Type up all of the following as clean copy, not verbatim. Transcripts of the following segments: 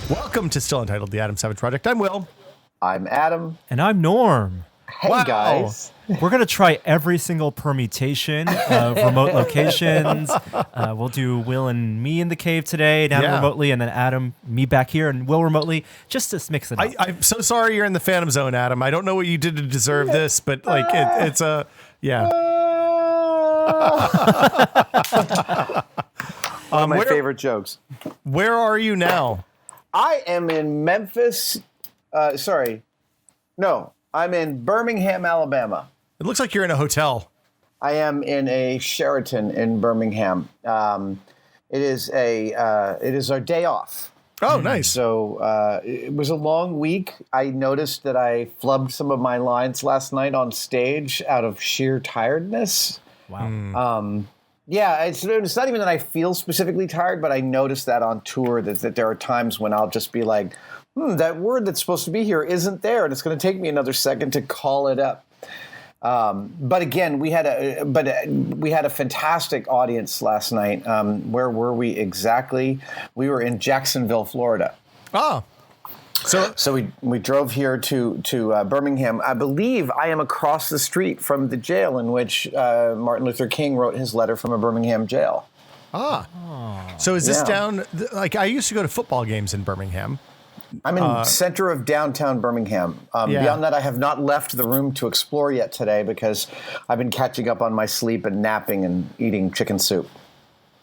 Welcome to Still Untitled, the Adam Savage Project. I'm Will. I'm Adam. And I'm Norm. Hey, guys. We're going to try every single permutation of remote locations. We'll do Will and me in the cave today, and Adam remotely, and then Adam, me back here, and Will remotely, just to mix it up. I'm so sorry you're in the Phantom Zone, Adam. I don't know what you did to deserve this, but like it's a, yeah. One of my favorite jokes. Where are you now? I am in Memphis. I'm in Birmingham, Alabama. It looks like you're in a hotel. I am in a Sheraton in Birmingham. It is our day off. Oh, nice. So it was a long week. I noticed that I flubbed some of my lines last night on stage out of sheer tiredness. Wow. Yeah, it's not even that I feel specifically tired, but I noticed that on tour that there are times when I'll just be like, that word that's supposed to be here isn't there, and it's going to take me another second to call it up. But again, we had a fantastic audience last night. Where were we exactly? We were in Jacksonville, Florida. Oh. So we drove here to Birmingham. I believe I am across the street from the jail in which Martin Luther King wrote his letter from a Birmingham jail. So is this down? Like, I used to go to football games in Birmingham. I'm in center of downtown Birmingham. Beyond that, I have not left the room to explore yet today because I've been catching up on my sleep and napping and eating chicken soup.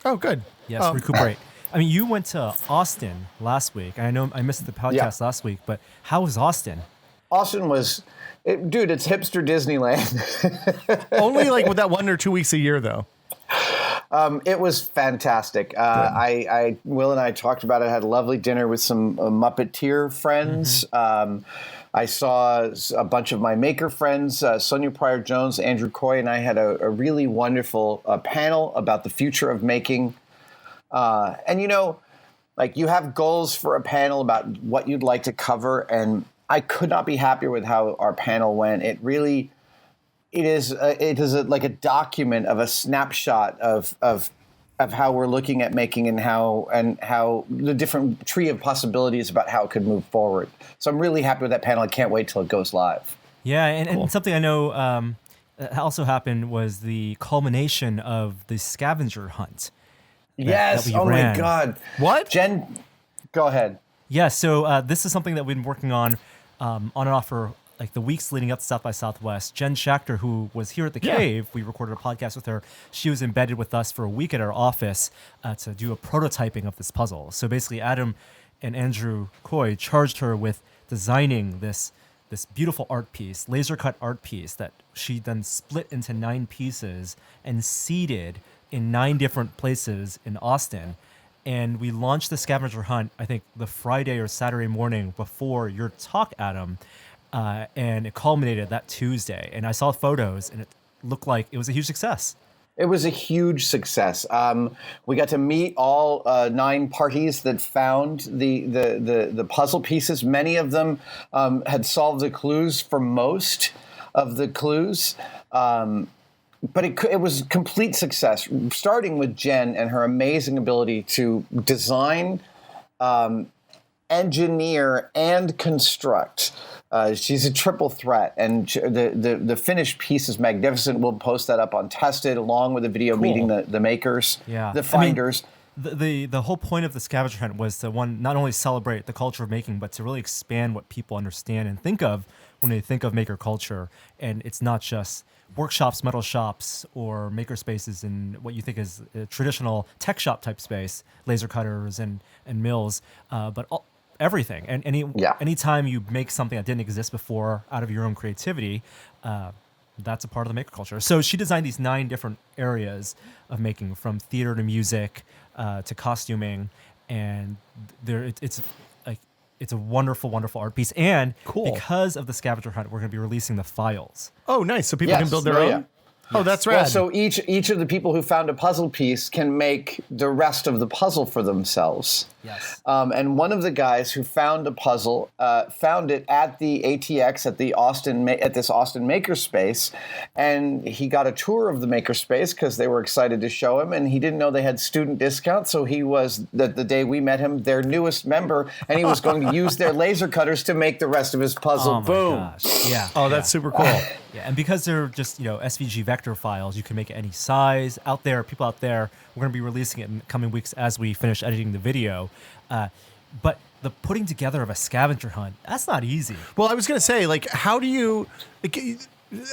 Oh, good. Yes, recuperate. I mean, you went to Austin last week. I know I missed the podcast last week, but how was Austin? Austin was, it's hipster Disneyland. Only like with that 1 or 2 weeks a year, though. It was fantastic. Will and I talked about it. I had a lovely dinner with some Muppeteer friends. Mm-hmm. I saw a bunch of my maker friends, Sonia Pryor-Jones, Andrew Coy, and I had a really wonderful panel about the future of making. And you have goals for a panel about what you'd like to cover, and I could not be happier with how our panel went. It is like a document of a snapshot of how we're looking at making and how the different tree of possibilities about how it could move forward. So I'm really happy with that panel. I can't wait till it goes live. Yeah, and something I know also happened was the culmination of the scavenger hunt. Yes. Oh my God. What? Jen, go ahead. Yeah. So this is something that we've been working on and off for like the weeks leading up to South by Southwest. Jen Schacter, who was here at the cave, we recorded a podcast with her. She was embedded with us for a week at our office to do a prototyping of this puzzle. So basically, Adam and Andrew Coy charged her with designing this beautiful art piece, laser cut art piece that she then split into 9 pieces and seeded in 9 different places in Austin. And we launched the scavenger hunt, I think, the Friday or Saturday morning before your talk, Adam. And it culminated that Tuesday. And I saw photos, and it looked like it was a huge success. It was a huge success. We got to meet all 9 parties that found the puzzle pieces. Many of them had solved the clues for most of the clues. But it was a complete success, starting with Jen and her amazing ability to design, engineer, and construct. She's a triple threat, and the finished piece is magnificent. We'll post that up on Tested, along with a video meeting the makers, the finders. I mean, the whole point of the scavenger hunt was to not only celebrate the culture of making, but to really expand what people understand and think of when they think of maker culture. And it's not just workshops, metal shops, or maker spaces in what you think is a traditional tech shop type space, laser cutters and mills, but everything. And anytime you make something that didn't exist before out of your own creativity, that's a part of the maker culture. So she designed these 9 different areas of making, from theater to music to costuming, and it's a wonderful, wonderful art piece. And because of the scavenger hunt, we're going to be releasing the files. Oh, nice! So people can build their own. Oh, that's rad. Well, so each of the people who found a puzzle piece can make the rest of the puzzle for themselves. Yes. And one of the guys who found a puzzle found it at the ATX at this Austin makerspace, and he got a tour of the makerspace because they were excited to show him, and he didn't know they had student discounts, so he was the day we met him their newest member, and he was going to use their laser cutters to make the rest of his puzzle. Oh my Boom! gosh. Yeah. Oh, that's super cool. Yeah, and because they're just SVG vector files, you can make it any size. Out there, people out there, we're going to be releasing it in the coming weeks as we finish editing the video. But the putting together of a scavenger hunt, that's not easy. Well, I was going to say, like, how do you, like,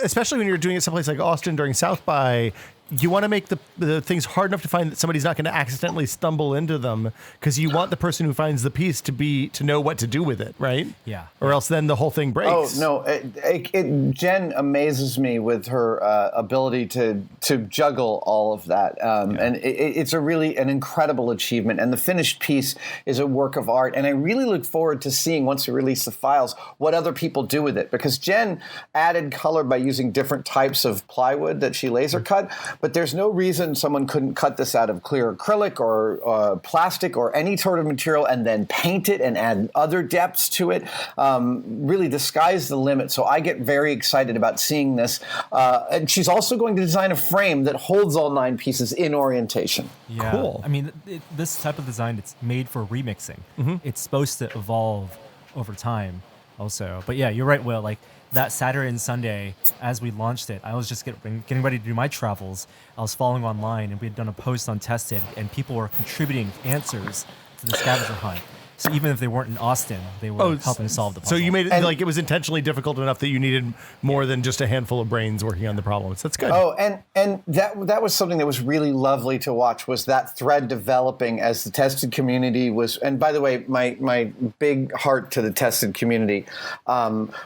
especially when you're doing it someplace like Austin during South by, you want to make the things hard enough to find that somebody's not going to accidentally stumble into them, because you want the person who finds the piece to know what to do with it, right? Yeah. Or else then the whole thing breaks. Oh no! Jen amazes me with her ability to juggle all of that, and it's an incredible achievement. And the finished piece is a work of art. And I really look forward to seeing, once we release the files, what other people do with it, because Jen added color by using different types of plywood that she laser cut. But there's no reason someone couldn't cut this out of clear acrylic or plastic or any sort of material and then paint it and add other depths to it. Really, the sky's the limit. So I get very excited about seeing this. And she's also going to design a frame that holds all 9 pieces in orientation. Yeah. Cool. I mean, this type of design, it's made for remixing. Mm-hmm. It's supposed to evolve over time also. But yeah, you're right, Will. Like, that Saturday and Sunday, as we launched it, I was just getting ready to do my travels. I was following online, and we had done a post on Tested, and people were contributing answers to the scavenger hunt. So even if they weren't in Austin, they were helping solve the puzzle. So you made it it was intentionally difficult enough that you needed more than just a handful of brains working on the problems. That's good. Oh, and that was something that was really lovely to watch, was that thread developing as the tested community was. And by the way, my big heart to the tested community,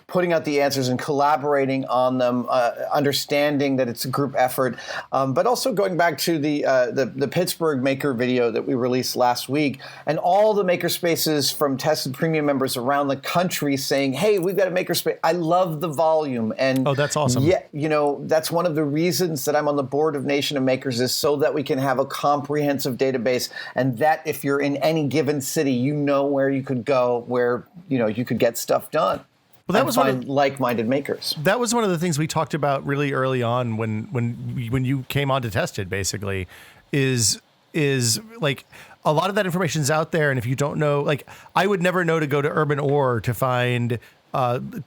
putting out the answers and collaborating on them, understanding that it's a group effort, but also going back to the Pittsburgh maker video that we released last week, and all the makerspaces from Tested Premium members around the country saying, hey, we've got a makerspace. I love the volume. And that's awesome. Yeah, that's one of the reasons that I'm on the board of Nation of Makers, is so that we can have a comprehensive database, and that if you're in any given city, you know where you could go, where you could get stuff done. Well, that was find like-minded makers. That was one of the things we talked about really early on when you came on to Tested, basically, is like, a lot of that information is out there, and if you don't know, like, I would never know to go to Urban Ore to find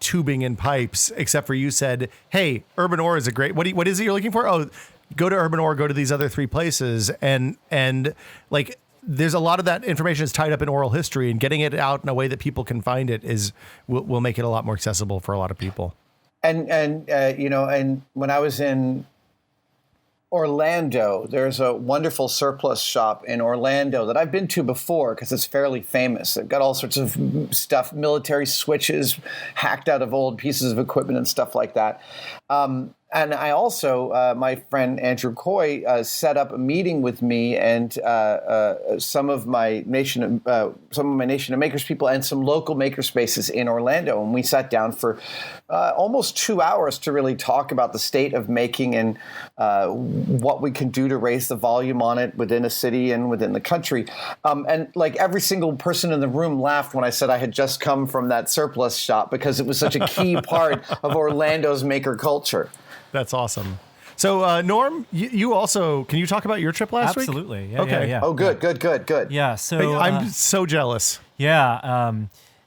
tubing and pipes, except for you said, hey, Urban Ore is a great, what is it you're looking for? Oh, go to Urban Ore, go to these other 3 places, and like, there's a lot of that information is tied up in oral history, and getting it out in a way that people can find it will make it a lot more accessible for a lot of people. And when I was in Orlando, there's a wonderful surplus shop in Orlando that I've been to before because it's fairly famous. They've got all sorts of stuff, military switches hacked out of old pieces of equipment and stuff like that. And I also, my friend Andrew Coy set up a meeting with me and some of my Nation of Makers people and some local maker spaces in Orlando, and we sat down for almost 2 hours to really talk about the state of making and what we can do to raise the volume on it within a city and within the country. And like, every single person in the room laughed when I said I had just come from that surplus shop, because it was such a key part of Orlando's maker culture. That's awesome. So, Norm, you also, can you talk about your trip last week? Absolutely. Yeah, okay. Yeah. Oh, good. Yeah. So I'm so jealous. Yeah.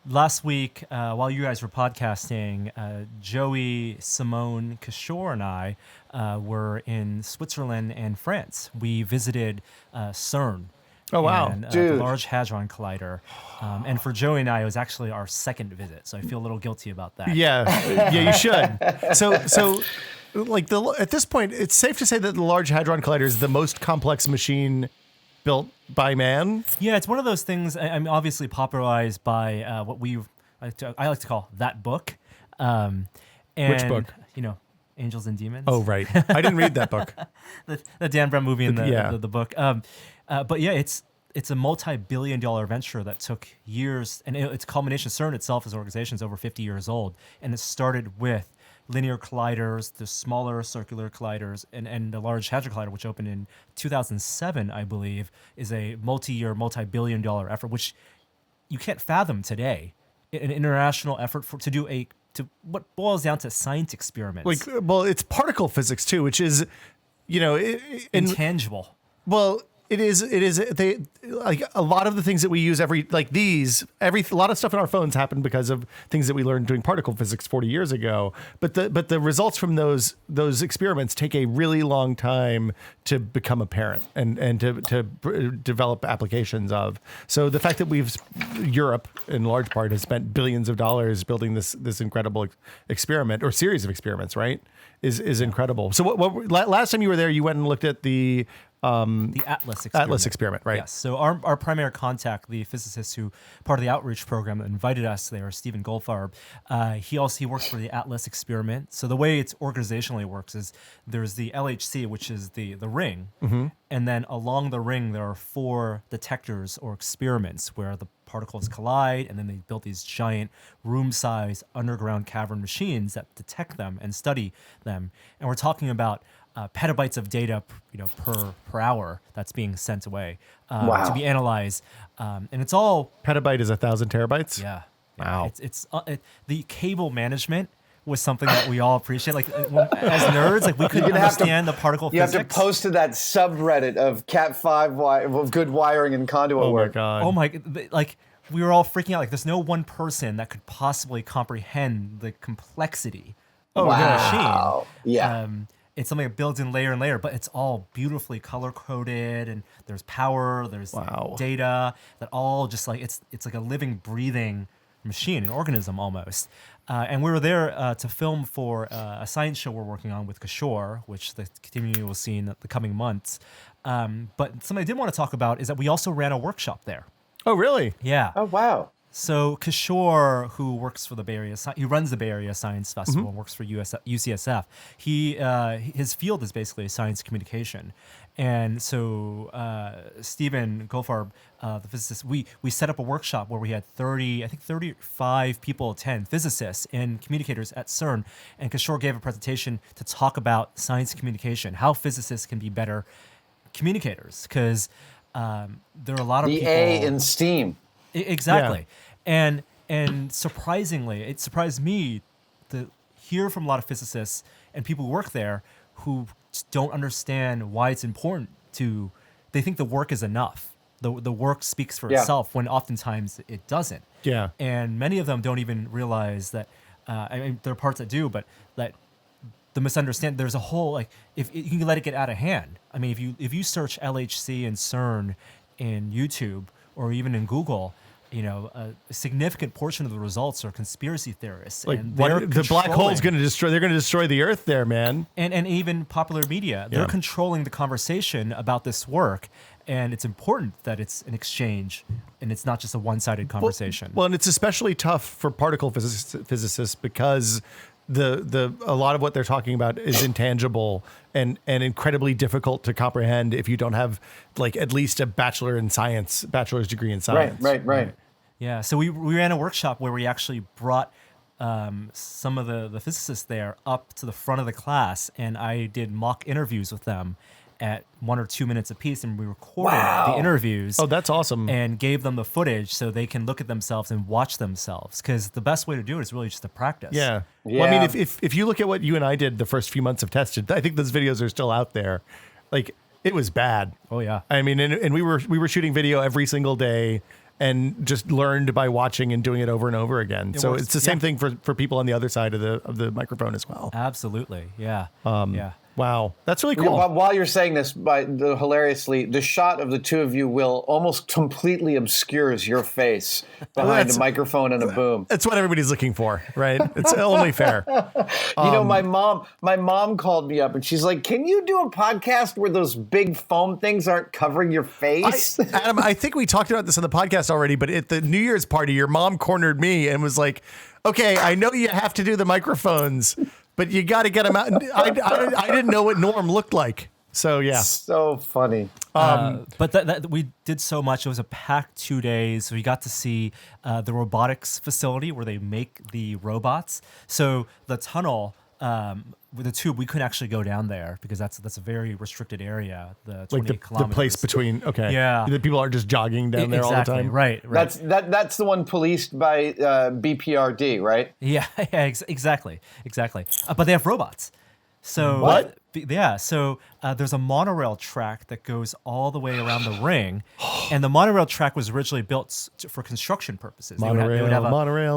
Last week, while you guys were podcasting, Joey, Simone, Kishore, and I were in Switzerland and France. We visited CERN. Oh, wow. And, the Large Hadron Collider. And for Joey and I, it was actually our second visit, so I feel a little guilty about that. Yeah, you should. So like, at this point, it's safe to say that the Large Hadron Collider is the most complex machine built by man. Yeah, it's one of those things. I'm obviously popularized by what I like to call that book. And, which book? Angels and Demons. Oh, right. I didn't read that book. the Dan Brown movie and the book. But yeah, it's a multi-billion-dollar venture that took years, and its culmination, CERN itself as an organization is over 50 years old, and it started with linear colliders, the smaller circular colliders, and the Large Hadron Collider, which opened in 2007, I believe, is a multi-year, multi-billion-dollar effort, which you can't fathom today. An international effort to what boils down to science experiments. Like, well, it's particle physics too, which is, intangible. Well, it is. They like a lot of the things that we use a lot of stuff in our phones happened because of things that we learned doing particle physics 40 years ago. But the results from those experiments take a really long time to become apparent and to develop applications of. So the fact that Europe in large part has spent billions of dollars building this incredible experiment or series of experiments, right? Is incredible. So what last time you were there, you went and looked at the Atlas experiment. Atlas experiment, right? Yes. So our primary contact, the physicist who part of the outreach program that invited us there, Stephen Goldfarb, he works for the Atlas experiment. So the way it's organizationally works is there's the LHC, which is the ring, and then along the ring there are 4 detectors or experiments where the particles collide, and then they built these giant room-size underground cavern machines that detect them and study them. And we're talking about petabytes of data, per hour that's being sent away to be analyzed, and it's all petabyte is 1,000 terabytes. Yeah. Wow. It's the cable management was something that we all appreciate. Like as nerds, like we couldn't understand the particle physics. You have to post to that subreddit of Cat5 of good wiring and conduit work. My God. Oh my! Like we were all freaking out. Like there's no one person that could possibly comprehend the complexity of the machine. Yeah. It's something that builds in layer and layer, but it's all beautifully color coded, and there's power, there's data that all just like it's like a living, breathing machine, an organism almost. And we were there to film for a science show we're working on with Kishore, which the community will see in the coming months. But something I did want to talk about is that we also ran a workshop there. Oh, really? Yeah. Oh, wow. So Kishore, who works for the Bay Area, he runs the Bay Area Science Festival and works for UCSF. His field is basically science communication, and so Stephen Goldfarb, the physicist, we set up a workshop where we had 35 people attend, physicists and communicators at CERN, and Kishore gave a presentation to talk about science communication, how physicists can be better communicators, because there are a lot of people. The A in STEAM. Exactly. Yeah. And surprisingly, it surprised me to hear from a lot of physicists and people who work there who just don't understand why it's important they think the work is enough. The work speaks for itself when oftentimes it doesn't. Yeah. And many of them don't even realize that, there are parts that do, but that the misunderstand, there's a whole, like, if you can let it get out of hand. I mean, if you search LHC and CERN in YouTube or even in Google, a significant portion of the results are conspiracy theorists. Like and the black hole's going to destroy. They're going to destroy the Earth, there, man. And even popular media, they're controlling the conversation about this work, and it's important that it's an exchange and it's not just a one-sided conversation. Well, and it's especially tough for particle physicists because a lot of what they're talking about is intangible and incredibly difficult to comprehend if you don't have like at least a bachelor's degree in science. Right. Yeah, so we ran a workshop where we actually brought some of the physicists there up to the front of the class, and I did mock interviews with them at 1 or 2 minutes apiece, and we recorded the interviews. Oh, that's awesome. And gave them the footage so they can look at themselves and watch themselves, because the best way to do it is really just to practice. Yeah. Well, I mean, if you look at what you and I did the first few months of Tested, I think those videos are still out there. Like, it was bad. Oh, yeah. I mean, and we were shooting video every single day and just learned by watching and doing it over and over again. So it's the same thing for people on the other side of the microphone as well. Absolutely. Yeah. Wow, that's really cool. While you're saying this, hilariously, the shot of the two of you will almost completely obscures your face behind a microphone and a boom. That's what everybody's looking for, right? It's only fair. My mom called me up and she's like, "Can you do a podcast where those big foam things aren't covering your face?" Adam, I think we talked about this on the podcast already, but at the New Year's party, your mom cornered me and was like, "Okay, I know you have to do the microphones, but you got to get them out." And I didn't know what Norm looked like. So, yeah. So funny. But that we did so much. It was a packed 2 days. We got to see the robotics facility where they make the robots. So the tunnel with the tube, we couldn't actually go down there because that's a very restricted area. The 28 Like the kilometers. place between. Okay. Yeah. The people aren't just jogging down there all the Exactly. time. Right. That's the one policed by BPRD, right? Yeah, exactly. But they have robots. So What? Yeah. So there's a monorail track that goes all the way around the ring, and the monorail track was originally built for construction purposes. They would have Monorail.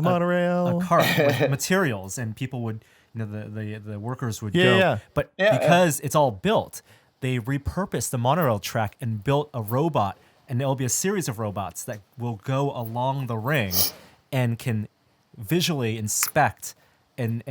a cart with materials, and people would, the workers would go. Yeah. But because it's all built, they repurposed the monorail track and built a robot, and there'll be a series of robots that will go along the ring and can visually inspect. And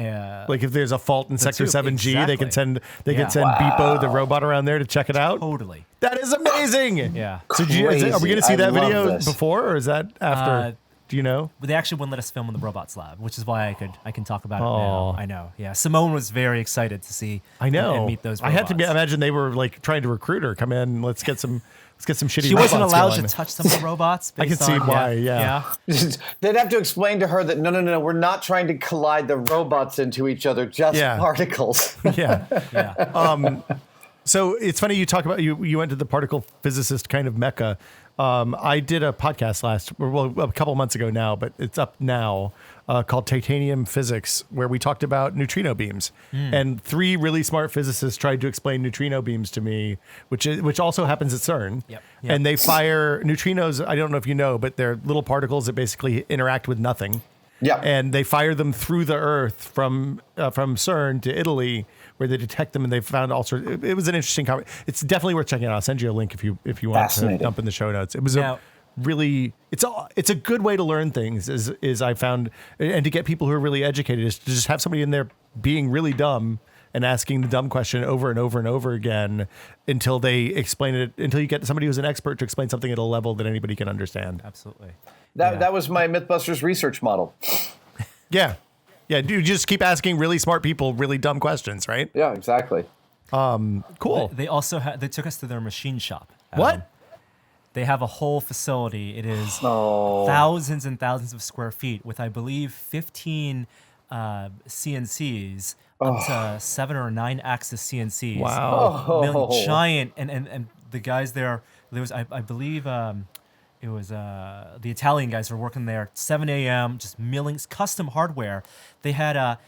Like if there's a fault in Sector tube, 7G, they can send Yeah. Beepo the robot around there to check it out. Totally. That is amazing. Yeah. So are we going to see Crazy. that I love video this. before, or is that after? Do you know? But they actually wouldn't let us film in the robots lab, which is why I can talk about it Oh. now. I know. Yeah. Simone was very excited to see. I know. And meet those I robots. had to imagine they were like trying to recruit her. Come in, let's get some shitty. She wasn't robots allowed going. to touch some of the robots. I can based see on- why, yeah. They'd have to explain to her that no, we're not trying to collide the robots into each other, just Yeah. particles. Yeah. Yeah. So it's funny you talk about you went to the particle physicist kind of mecca. I did a podcast a couple months ago now, but it's up now called Titanium Physics, where we talked about neutrino beams. And 3 really smart physicists tried to explain neutrino beams to me, which also happens at CERN. Yep. And they fire neutrinos. I don't know if you know, but they're little particles that basically interact with nothing. Yeah. And they fire them through the Earth from CERN to Italy, where they detect them, and they found all sorts. It was an interesting conversation. It's definitely worth checking out. I'll send you a link if you want to Fascinating. dump in the show notes. It was Now- it's a good way to learn things. Is I found, and to get people who are really educated, is to just have somebody in there being really dumb and asking the dumb question over and over and over again until they explain it. Until you get somebody who's an expert to explain something at a level that anybody can understand. Absolutely. That was my MythBusters research model. Yeah. Yeah, you just keep asking really smart people really dumb questions, right? Yeah, exactly. Cool. They also they took us to their machine shop. What? They have a whole facility. It is thousands and thousands of square feet with, I believe, 15 CNCs, up to 7 or 9 axis CNCs. Wow. Giant, and the guys there was, I believe, it was the Italian guys were working there 7 a.m. just milling custom hardware. They had a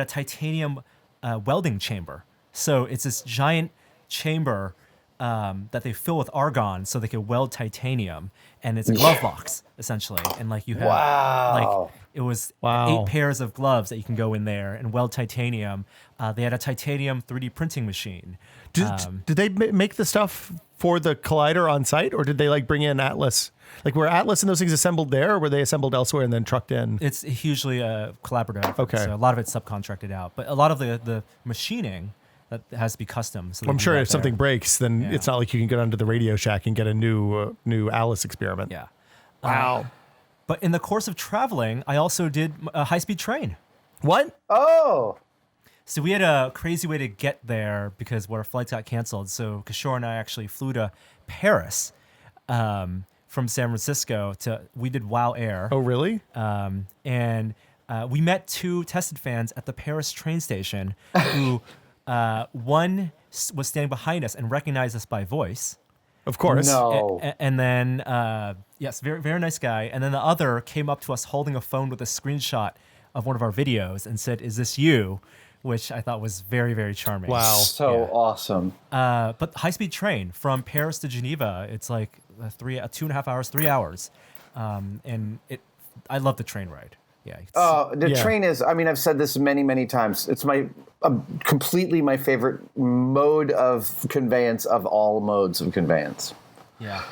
titanium welding chamber. So it's this giant chamber that they fill with argon so they can weld titanium, and it's a glove box essentially. And like you have like it was 8 pairs of gloves that you can go in there and weld titanium. They had a titanium 3D printing machine. Did they make the stuff for the collider on site, or did they like bring in Atlas? Like were Atlas and those things assembled there, or were they assembled elsewhere and then trucked in? It's hugely collaborative. Okay. So a lot of it's subcontracted out, but a lot of the machining that has to be custom. So they I'm do sure that if something there. breaks, then Yeah. it's not like you can go down to the Radio Shack and get a new Alice experiment. Yeah. Wow. But in the course of traveling, I also did a high-speed train. What? Oh, So we had a crazy way to get there because our flights got canceled. So Kishore and I actually flew to Paris from San Francisco we did WOW Air. Oh, really? And we met 2 tested fans at the Paris train station who one was standing behind us and recognized us by voice. Of course. no. And then, yes, very, very nice guy. And then the other came up to us holding a phone with a screenshot of one of our videos and said, "Is this you?" Which I thought was very, very charming. Wow. So awesome. But high-speed train from Paris to Geneva, it's like 2.5 hours, 3 hours. And I love the train ride. Yeah. The train is, I mean, I've said this many, many times. It's completely my favorite mode of conveyance of all modes of conveyance. Yeah.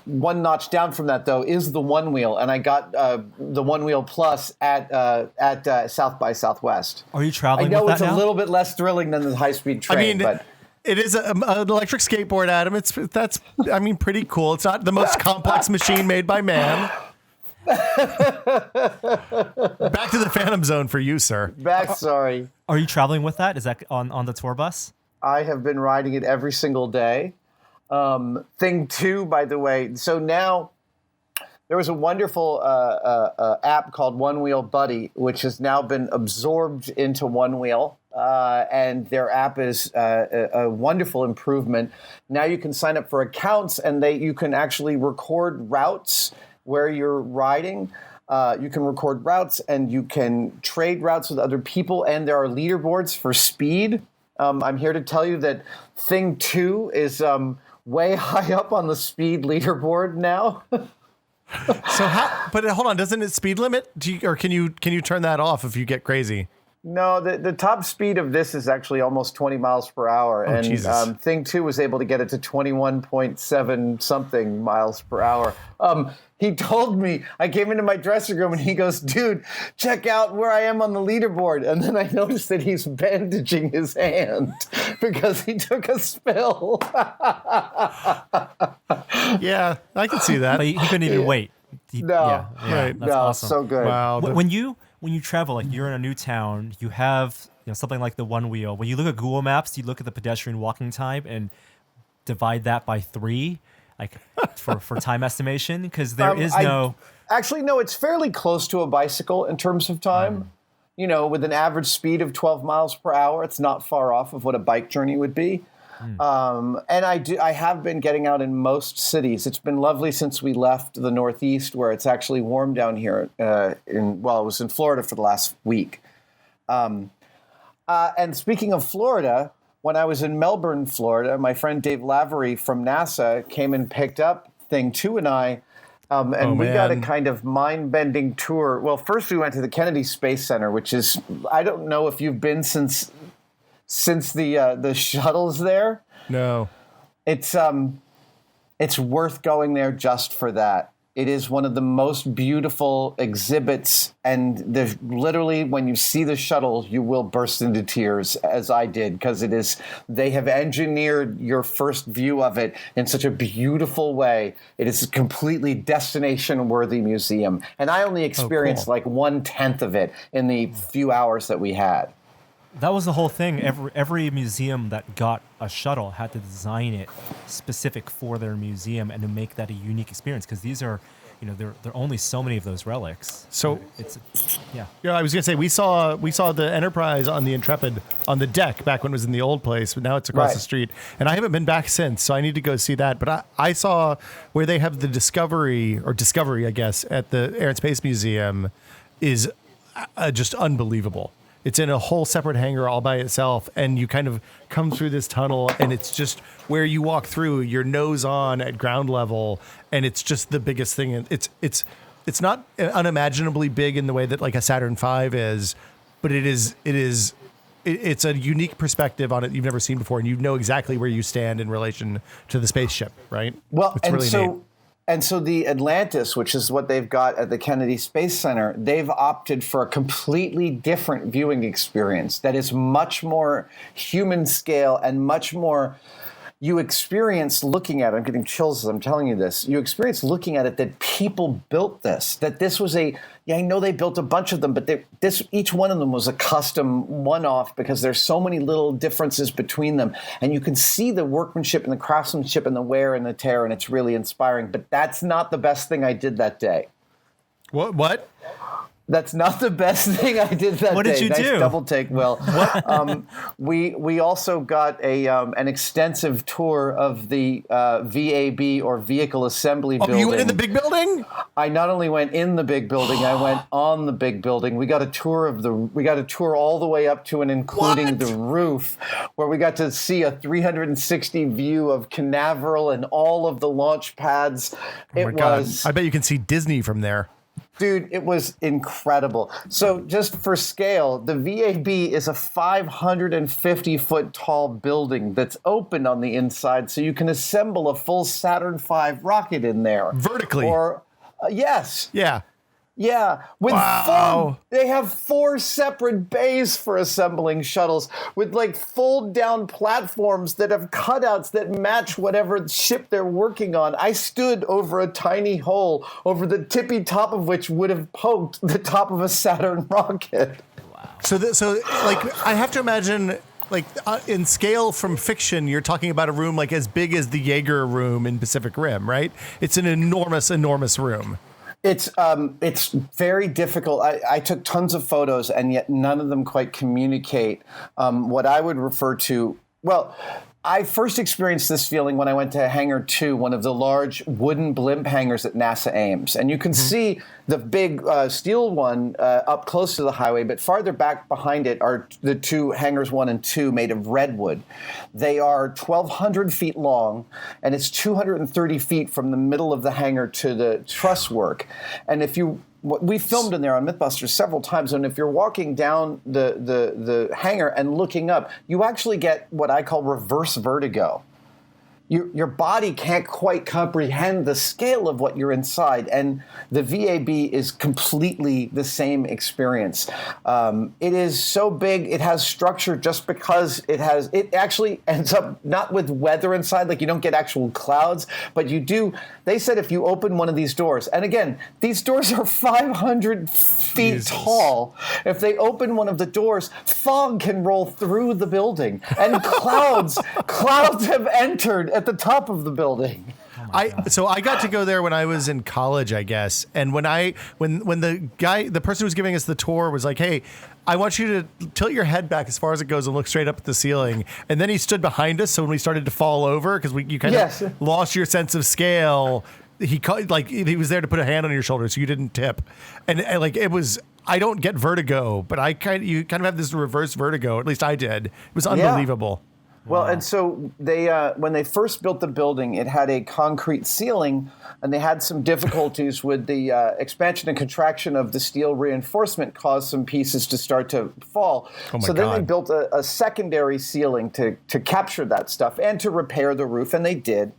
One notch down from that, though, is the one wheel. And I got the one wheel plus at South by Southwest. Are you I traveling know with it's that now? a little bit less thrilling than the high-speed train, I mean, but it is an electric skateboard, Adam. That's pretty cool. It's not the most complex machine made by man. Back to the Phantom Zone for you, sir. sorry. Are you traveling with that? Is that on the tour bus? I have been riding it every single day. Thing 2, by the way. So now there was a wonderful app called One Wheel Buddy, which has now been absorbed into One Wheel. And their app is a wonderful improvement. Now you can sign up for accounts, and you can actually record routes where you're riding. You can record routes, and you can trade routes with other people, and there are leaderboards for speed. I'm here to tell you that Thing 2 is way high up on the speed leaderboard now. So but hold on, doesn't it speed limit? Or can you turn that off if you get crazy? No, the top speed of this is actually almost 20 miles per hour. Oh, and Jesus. Thing 2 was able to get it to 21.7 something miles per hour. He told me, I came into my dressing room and he goes, dude, check out where I am on the leaderboard. And then I noticed that he's bandaging his hand because he took a spill. Yeah, I can see that. But he couldn't even wait. No. Right. That's No, awesome. so good. Wow. When you travel, like you're in a new town, you have something like the One Wheel. When you look at Google Maps, you look at the pedestrian walking time and divide that by 3, like for time estimation, because there is no. Actually, no, it's fairly close to a bicycle in terms of time. You know, with an average speed of 12 miles per hour, it's not far off of what a bike journey would be. And I have been getting out in most cities. It's been lovely since we left the Northeast, where it's actually warm down here. It was in Florida for the last week. And speaking of Florida, when I was in Melbourne, Florida, my friend Dave Lavery from NASA came and picked up Thing 2 and I. And we got a kind of mind-bending tour. Well, first we went to the Kennedy Space Center, which is, I don't know if you've been since the shuttle's there. No. It's worth going there just for that. It is one of the most beautiful exhibits, and literally when you see the shuttle, you will burst into tears, as I did, because they have engineered your first view of it in such a beautiful way. It is a completely destination-worthy museum, and I only experienced like 1/10 of it in the few hours that we had. That was the whole thing. Every museum that got a shuttle had to design it specific for their museum and to make that a unique experience, because these are, there are only so many of those relics. So yeah. I was gonna say we saw the Enterprise on the Intrepid on the deck back when it was in the old place, but now it's across the street, and I haven't been back since, so I need to go see that. But I saw where they have the Discovery, I guess, at the Air and Space Museum is just unbelievable. It's in a whole separate hangar all by itself, and you kind of come through this tunnel, and it's just where you walk through, your nose on at ground level, and it's just the biggest thing. And it's not unimaginably big in the way that like a Saturn V is, but it's a unique perspective on it you've never seen before, and you know exactly where you stand in relation to the spaceship, right? Well, it's really neat. And so the Atlantis, which is what they've got at the Kennedy Space Center, they've opted for a completely different viewing experience that is much more human scale and much more you experience looking at it. I'm getting chills as I'm telling you this. You experience looking at it that people built this, that this was I know they built a bunch of them, but each one of them was a custom one-off because there's so many little differences between them. And you can see the workmanship and the craftsmanship and the wear and the tear, and it's really inspiring. But that's not the best thing I did that day. What? That's not the best thing I did that day. What did you do? Double take, Will. We also got an extensive tour of the VAB, or Vehicle Assembly Building. You went in the big building? I not only went in the big building, I went on the big building. We got a tour all the way up to and including the roof, where we got to see a 360 view of Canaveral and all of the launch pads. Oh my God. I bet you can see Disney from there. Dude, it was incredible. So just for scale, the VAB is a 550-foot tall building that's open on the inside, so you can assemble a full Saturn V rocket in there. Vertically? Yes. Yeah. Yeah, they have 4 separate bays for assembling shuttles with like fold down platforms that have cutouts that match whatever ship they're working on. I stood over a tiny hole over the tippy top of which would have poked the top of a Saturn rocket. Wow. So I have to imagine, in scale from fiction, you're talking about a room like as big as the Jaeger room in Pacific Rim, right? It's an enormous, enormous room. It's very difficult. I took tons of photos, and yet none of them quite communicate what I would refer to. Well, I first experienced this feeling when I went to Hangar 2, one of the large wooden blimp hangars at NASA Ames. And you can see the big steel one up close to the highway, but farther back behind it are the two Hangars 1 and 2 made of redwood. They are 1,200 feet long, and it's 230 feet from the middle of the hangar to the truss work. And we filmed in there on Mythbusters several times, and if you're walking down the hangar and looking up, you actually get what I call reverse vertigo. Your body can't quite comprehend the scale of what you're inside, and the VAB is completely the same experience. It is so big, it has structure just because it actually ends up not with weather inside, like you don't get actual clouds, but you do. They said if you open one of these doors, and again, these doors are 500 feet tall. If they open one of the doors, fog can roll through the building, and clouds have entered at the top of the building. So I got to go there when I was in college, I guess. And when the person who was giving us the tour was like, "Hey, I want you to tilt your head back as far as it goes and look straight up at the ceiling." And then he stood behind us, so when we started to fall over, because you kind of lost your sense of scale, he was there to put a hand on your shoulder so you didn't tip. And like it was. I don't get vertigo, but you kind of have this reverse vertigo. At least I did. It was unbelievable. Yeah. Well, and so they when they first built the building, it had a concrete ceiling, and they had some difficulties with the expansion and contraction of the steel reinforcement caused some pieces to start to fall. So then they built a secondary ceiling to capture that stuff and to repair the roof, and they did.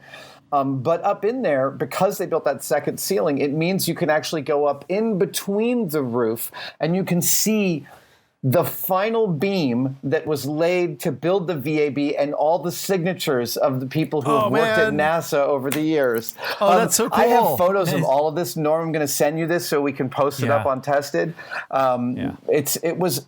But up in there, because they built that second ceiling, it means you can actually go up in between the roof, and you can see the final beam that was laid to build the VAB and all the signatures of the people who have worked at NASA over the years. Oh, that's so cool. I have photos of all of this. Norm, I'm going to send you this so we can post it up on Tested. It was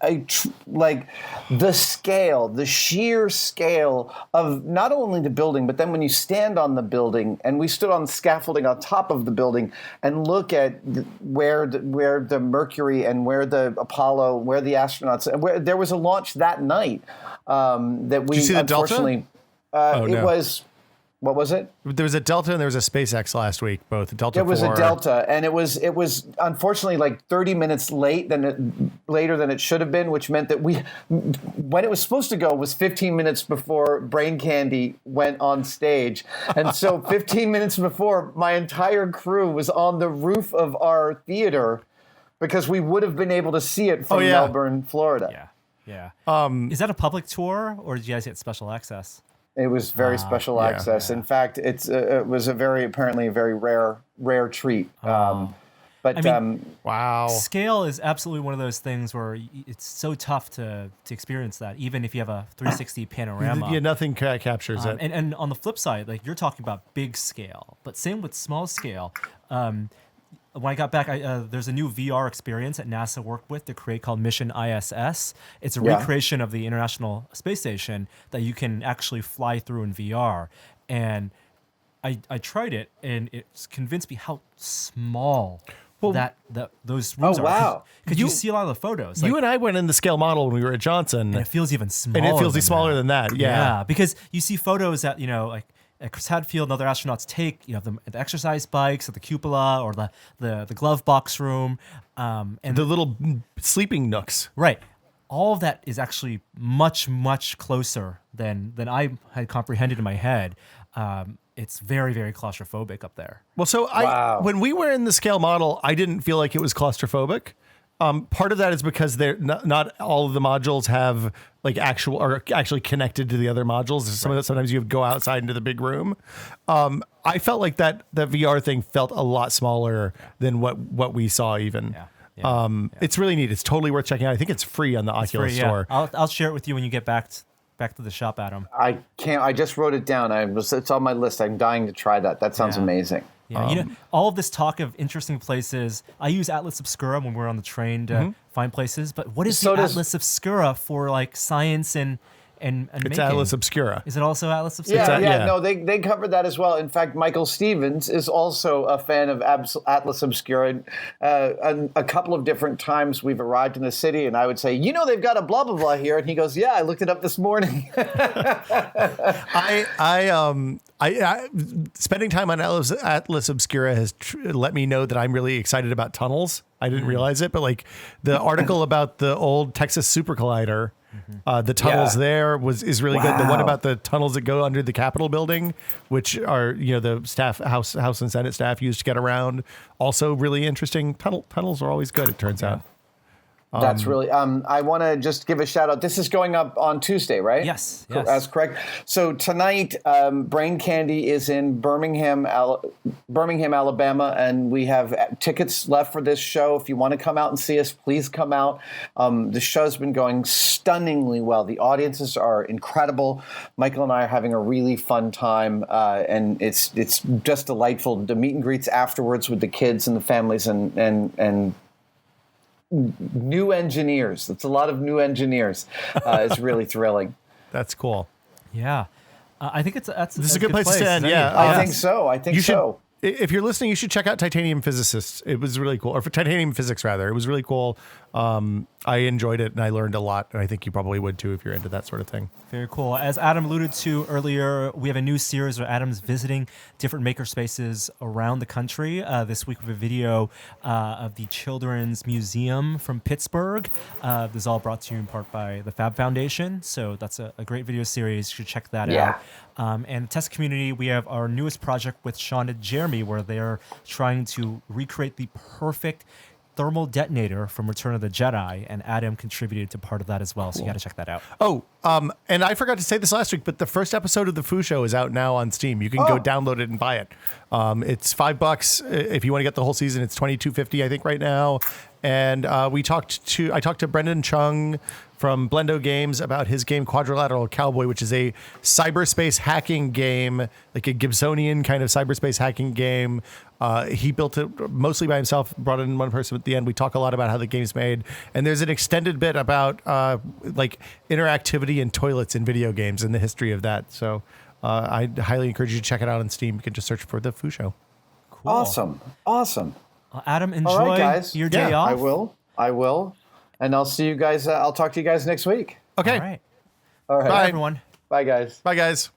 like the scale, the sheer scale of not only the building, but then when you stand on the building, and we stood on scaffolding on top of the building and look at where the Mercury and where the Apollo, where the astronauts. There was a launch that night that we Did you see the unfortunately. Delta? It was. What was it? There was a Delta and there was a SpaceX last week. Both Delta. It was 4. A Delta, and it was unfortunately like 30 minutes later than it should have been, which meant that when it was supposed to go was 15 minutes before Brain Candy went on stage, and so 15 minutes before, my entire crew was on the roof of our theater, because we would have been able to see it from Melbourne, Florida. Yeah. Is that a public tour, or did you guys get special access? It was very special access. In fact, it was apparently a very rare treat. But wow, scale is absolutely one of those things where it's so tough to experience that, even if you have a 360 panorama. Yeah, nothing captures it. And on the flip side, like you're talking about big scale, but same with small scale. When I got back, there's a new VR experience that NASA worked with to create called Mission ISS. It's a recreation of the International Space Station that you can actually fly through in VR. And I tried it, and it's convinced me how small those rooms are. Wow. Because you see a lot of the photos. You and I went in the scale model when we were at Johnson. And it feels even smaller. And it feels smaller than that. Yeah. Because you see photos that, like Chris Hadfield and other astronauts take, the exercise bikes at the cupola or the glove box room. And the little sleeping nooks. Right. All of that is actually much, much closer than I had comprehended in my head. It's very, very claustrophobic up there. Well, so when we were in the scale model, I didn't feel like it was claustrophobic. Part of that is because they're not all of the modules have like actually connected to the other modules. Sometimes you go outside into the big room. I felt like that VR thing felt a lot smaller than what we saw even. Yeah. It's really neat. It's totally worth checking out. I think it's free on the Oculus Store. I'll share it with you when you get back to the shop, Adam. I can't. I just wrote it down. It's on my list. I'm dying to try that. That sounds amazing. Yeah, all of this talk of interesting places. I use Atlas Obscura when we're on the train to find places. But what is the Atlas Obscura for, like science and and It's making. Atlas Obscura. Is it also Atlas Obscura? Yeah, no, they covered that as well. In fact, Michael Stevens is also a fan of Atlas Obscura. A couple of different times we've arrived in the city, and I would say, they've got a blah blah blah here, and he goes, "Yeah, I looked it up this morning." I spending time on Atlas Obscura has let me know that I'm really excited about tunnels. I didn't realize it, but like the article about the old Texas Super Collider, the tunnels there is really good. The one about the tunnels that go under the Capitol building, which are the staff House and Senate staff used to get around, also really interesting. Tunnels are always good. It turns out. That's really. I want to just give a shout out. This is going up on Tuesday, right? Yes. That's correct. So tonight, Brain Candy is in Birmingham, Alabama, and we have tickets left for this show. If you want to come out and see us, please come out. The show's been going stunningly well. The audiences are incredible. Michael and I are having a really fun time, and it's just delightful. The meet and greets afterwards with the kids and the families and new engineers. It's a lot of new engineers. It's really thrilling. That's cool. Yeah. I think this is a good place to end. Yeah. I think so. If you're listening, you should check out Titanium Physicists. It was really cool. Or for Titanium Physics, rather. It was really cool. I enjoyed it, and I learned a lot. And I think you probably would, too, if you're into that sort of thing. Very cool. As Adam alluded to earlier, we have a new series where Adam's visiting different makerspaces around the country. This week we have a video of the Children's Museum from Pittsburgh. This is all brought to you in part by the Fab Foundation. So that's a great video series. You should check that out. And the test community, we have our newest project with Sean and Jeremy, where they're trying to recreate the perfect thermal detonator from Return of the Jedi, and Adam contributed to part of that as well. So you got to check that out. Oh, and I forgot to say this last week, but the first episode of the Foo Show is out now on Steam. You can go download it and buy it. It's $5 if you want to get the whole season. It's $22.50 I think right now. And I talked to Brendan Chung from Blendo Games about his game Quadrilateral Cowboy, which is a cyberspace hacking game, like a Gibsonian kind of cyberspace hacking game. He built it mostly by himself, brought in one person at the end. We talk a lot about how the game's made. And there's an extended bit about like interactivity in toilets in video games and the history of that. So I highly encourage you to check it out on Steam. You can just search for The Foo Show. Cool. Awesome. Adam, enjoy all right, guys. your day off. I will. And I'll see you guys. I'll talk to you guys next week. Okay. All right. All right. Bye, everyone. Bye, guys. Bye, guys.